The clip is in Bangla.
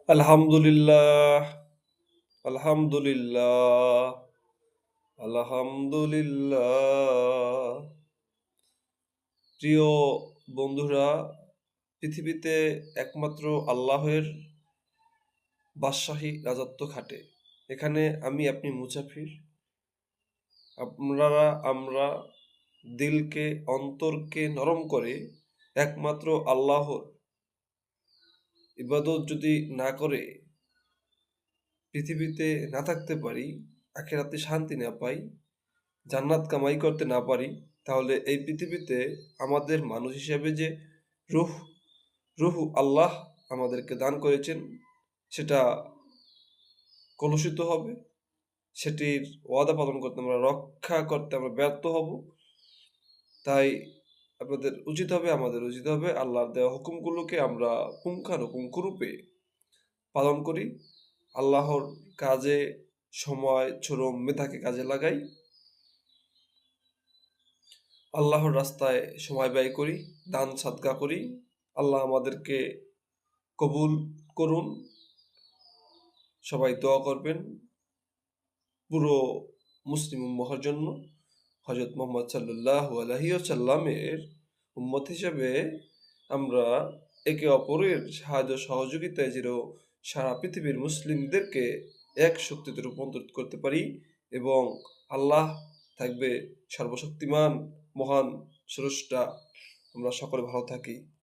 আলহামদুলিল্লাহ, আলহামদুলিল্লাহ, আলহামদুলিল্লাহ। প্রিয় বন্ধুরা, পৃথিবীতে একমাত্র আল্লাহের বাদশাহী রাজত্ব খাটে। এখানে আমি আপনি মুসাফির। আমরা দিলকে অন্তরকে নরম করে একমাত্র আল্লাহর ইবাদত যদি না করে পৃথিবীতে না থাকতে পারি, আখিরাতে শান্তি না পাই, জান্নাত কামাই করতে না পারি, তাহলে এই পৃথিবীতে আমাদের মানুষ হিসেবে যে রূহ রূহ আল্লাহ আমাদেরকে দান করেছেন সেটা কলুষিত হবে। সেটির ওয়াদা পালন করতে আমরা রক্ষা করতে আমরা ব্যর্থ হব। তাই আমাদের উচিত হবে আল্লাহর দেওয়া হুকুমগুলোকে আমরা পুঙ্খানুপুঙ্খরূপে পালন করি। আল্লাহর কাজে সময় শ্রম মেধাকে কাজে লাগাই, আল্লাহর রাস্তায় সময় ব্যয় করি, দান সাদকা করি। আল্লাহ আমাদেরকে কবুল করুন। সবাই দোয়া করবেন পুরো মুসলিম উম্মাহর জন্য। হযরত মুহাম্মদ সাল্লাল্লাহু আলাইহি ওয়াসাল্লামের উম্মত হিসেবে আমরা একে অপরের সাহায্য সহযোগিতায় যেন সারা পৃথিবীর মুসলিমদেরকে এক শক্তিতে রূপান্তরিত করতে পারি, এবং আল্লাহ থাকবে সর্বশক্তিমান, মহান, স্রষ্টা। আমরা সকলে ভালো থাকি।